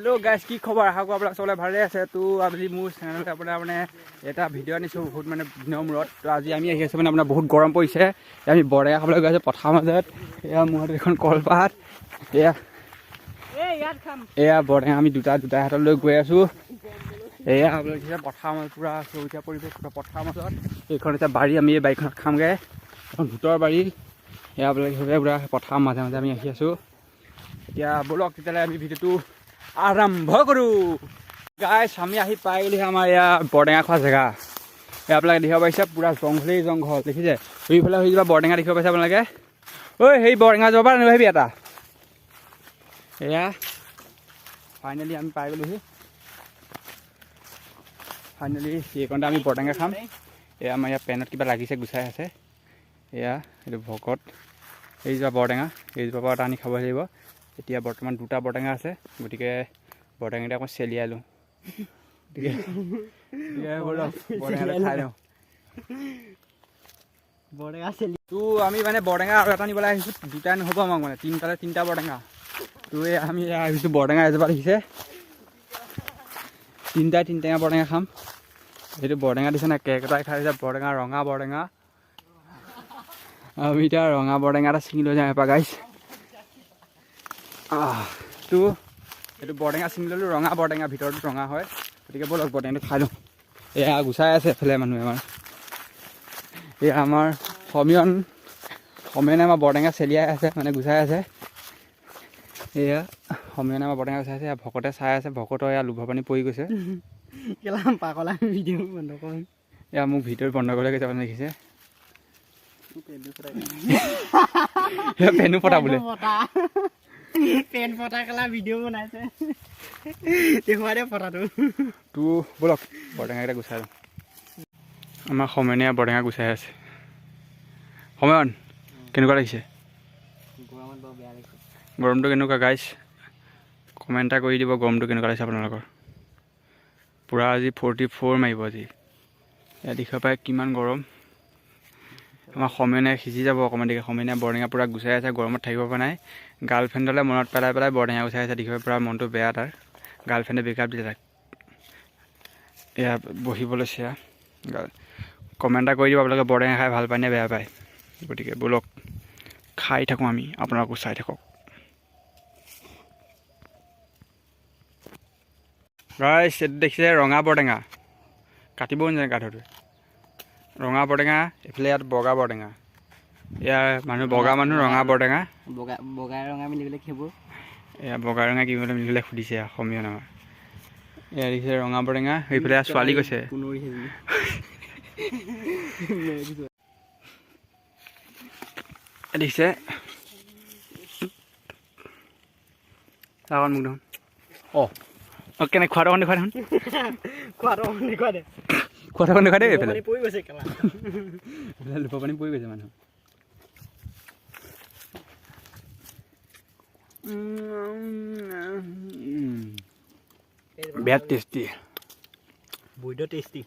hello guys की खबर आशा करो आप सबले भाले আছে তো আজি মোৰ চেনেলত আপোনাৰ মানে এটা ভিডিঅ' আনিছো বহুত মানে দিনৰ মূৰত তো আজি আমি আহি আছো মানে আপোনাৰ বহুত গৰম পৰিছে আমি বৰেয়া খাবলৈ গৈ আছো পথাৰ মাজত এয়া মোৰ এখন কলপাত এয়া এয়া বৰেয়া আমি দুটা হাতত লৈ গৈ আছো এয়া আপোনালোকে পথাৰ মাজত পুৰা সেউজীয়া পৰিৱেশ পথাৰ মাজত এইখন এটা বাৰী আমি এই বাৰীখনত খামগে এখন ভূতৰ বাৰী এয়া আপোনালোকে পুৰা পথাৰ মাজে মাজে আমি আহি আছো এতিয়া বলক তেতিয়াহ'লে আমি ভিডিঅ'টো আৰম্ভ কৰো গাইছ আমি আহি পাই গ'লো আমাৰ এয়া বৰটেঙা খোৱা জেগা এয়া আপোনালোকে দেখিব পাৰিছে পুৰা জংঘলেই জংঘল দেখিছে সেইফালে হৈ যোৱা বৰটেঙা দেখিব পাইছে আপোনালোকে ঐ সেই বৰটেঙা যাব পৰা নাভাবি এটা এয়া ফাইনেলি আমি পাই গ'লোহি ফাইনেলি এইকণতে আমি বৰটেঙা খাম এয়া আমাৰ ইয়াত পেনত কিবা লাগিছে গুচাই আছে এয়া এইটো ভকত এইজোপা বৰটেঙা এইজোপা পৰা আনি খাব লাগিব এতিয়া বৰ্তমান দুটা বৰটেঙা আছে গতিকে বৰটেঙাটা অকণ চেলিয়াই লওঁ গতিকে বৰটেঙাটা খাই লওঁ বৰটেঙা চেলি তো আমি মানে বৰটেঙা আৰু এটা নিবলৈ আহিছোঁ দুটা নহ'ব আমাক মানে তিনিটা বৰটেঙা তো এই আমি আহিছোঁ বৰটেঙা এজোপা দেখিছে তিনিটা বৰটেঙা খাম এইটো বৰটেঙা দিছে নাই কেকেটাই খাই দিছে বৰটেঙা ৰঙা বৰটেঙা আমি এতিয়া ৰঙা বৰটেঙা এটা ছিঙি লৈ যাওঁ এপাক গাইছ তো এইটো বৰটেঙা ছিঙি ল'লোঁ ৰঙা বৰটেঙা ভিতৰতো ৰঙা হয় গতিকে ব'লক বৰটেঙাটো খাই লওঁ এয়া গুচাই আছে এফালে মানুহে এয়া আমাৰ সমীৰণে আমাৰ বৰটেঙা চেলিয়াই আছে মানে গুচাই আছে এয়া সমীৰণে আমাৰ বৰটেঙা গুচাই আছে এয়া ভকতে চাই আছে ভকতৰ এয়া লোভৰ পানী পৰি গৈছে পাগলা ভিডিঅ' বন্ধ কৰিম এয়া মোক ভিডিঅ' বন্ধ কৰিবলৈ কৈছে আপুনি দেখিছে পেনো ফটা বোলে পেন ফটা কালা ভিডিঅ' বনাইছে দেখুৱাই দে ফটাটো তো ব'লক বৰটেঙাকেইটা গুচাই লওঁ আমাৰ সমীৰণে বৰটেঙা গুচাই আছে সমীৰণ কেনেকুৱা লাগিছে গৰমটো কেনেকুৱা গাইছ কমেণ্ট এটা কৰি দিব গৰমটো কেনেকুৱা লাগিছে আপোনালোকৰ পূৰা আজি 44 মাৰিব আজি ইয়াত দেখিব পাই কিমান গৰম আমাৰ সমীৰণে সিজি যাব অকণমান দেৰি সমীৰণে বৰটেঙা পূৰা গুচাই আছে গৰমত থাকিব পৰা নাই গাৰ্লফ্ৰেণ্ডলৈ মনত পেলাই বৰটেঙা গুচাই আছে দেখিব পূৰা মনটো বেয়া তাৰ গাৰ্লফ্ৰেণ্ডে ব্ৰেকআপ দিলে তাক এয়া বহিবলৈ চেয়া কমেণ্ট এটা কৰি দিব আপোনালোকে বৰটেঙা খাই ভাল পায় নে বেয়া পায় গতিকে ব'লক খাই থাকোঁ আমি আপোনালোকো চাই থাকক গাইছ এইটো দেখিছে ৰঙা বৰটেঙা কাটিবও নাজানে গাধটোৱে ৰঙা বৰটেঙা এইফালে ইয়াত বগা বৰটেঙা ইয়াৰ মানুহ বগা মানুহ ৰঙা বৰটেঙা বগা ৰঙা মিলিবলৈ খাব এয়া বগা ৰঙা কিবলৈ মিলিবলৈ সুধিছে সমীৰণ আমাৰ এয়া দেখিছে ৰঙা বৰটেঙা সেইফালে ছোৱালী কৈছে দেখিছে মোক দেখোন অঁ কেনে খোৱাটো দেখুৱাই দেখোন খোৱাটো দেখুৱাই দেই এইফালে লোভৰ পানী পৰি গৈছে মানুহ বিৰাট টেষ্টি বৈদ টেষ্টি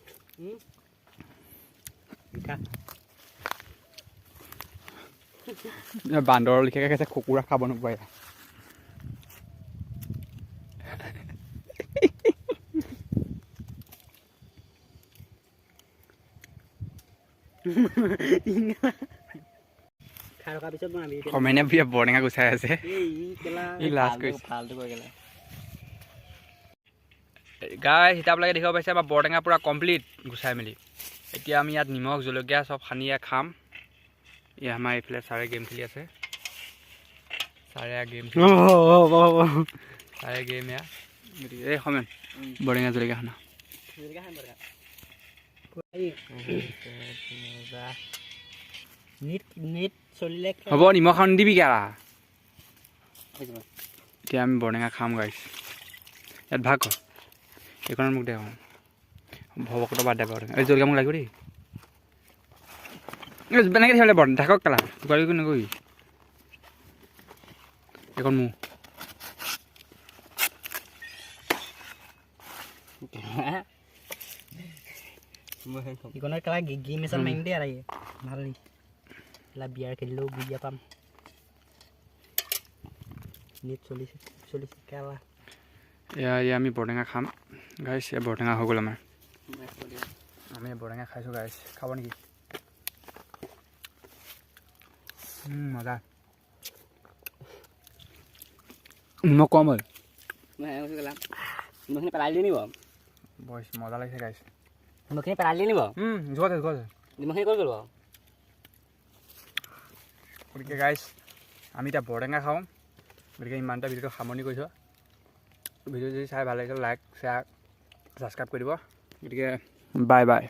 বান্দৰৰ লিখিয়াকৈ কৈছে কুকুৰা খাব নোপায় সমীৰণে বৰটেঙা গুচাই আছে গাইছ এতিয়া আপোনালোকে দেখিব পাইছে আমাৰ বৰটেঙা পূৰা কমপ্লিট গুচাই মেলি এতিয়া আমি ইয়াত নিমখ জলকীয়া চব সানি খাম এয়া আমাৰ এইফালে ছাৰে গেম খেলি আছে ছাৰে গেম এয়া গতিকে এই সমীৰণ বৰটেঙা জলকীয়া সানা হ'ব নিমখ সানি দিবি কেৰা এতিয়া আমি বৰটেঙা খাম গাইছ ইয়াত ভাগ কৰ এইখনত মোক দে ভকতৰ বাদ দে বৰটেঙা এই জলকীয়া মোক লাগিব দেই এনেকৈ থাকিলে বৰ থাকক কেলা টুকুৰা নকৰিবি এইখন মোৰ ইকনৰ কেলা গেম এচান মাৰিম দেই আৰু ভাল কেলা বিয়াৰ খেলিলেও বুজিয়া পাম নেট চলিছে কেলা এয়া আমি বৰটেঙা খাম গাইছ এয়া বৰটেঙা হৈ গ'ল আমাৰ আমি বৰটেঙা খাইছোঁ গাইছ খাব নেকি মজা নিমখ কম হ'ল নিমখখিনি পেলাই দিলি নিব বইছ মজা লাগিছে গাইছ নিমখখিনি পেলাই দিলি নিব যোৱা নিমখখিনি ক'ত গ'ল বাৰু গতিকে গাইছ আমি এতিয়া বৰটেঙা খাওঁ গতিকে ইমানটা ভিডিঅ'টো সামৰণি কৰিছোঁ ভিডিঅ' যদি চাই ভাল লাগিছে লাইক শ্বেয়াৰ ছাবস্ক্ৰাইব কৰি দিব গতিকে বাই বাই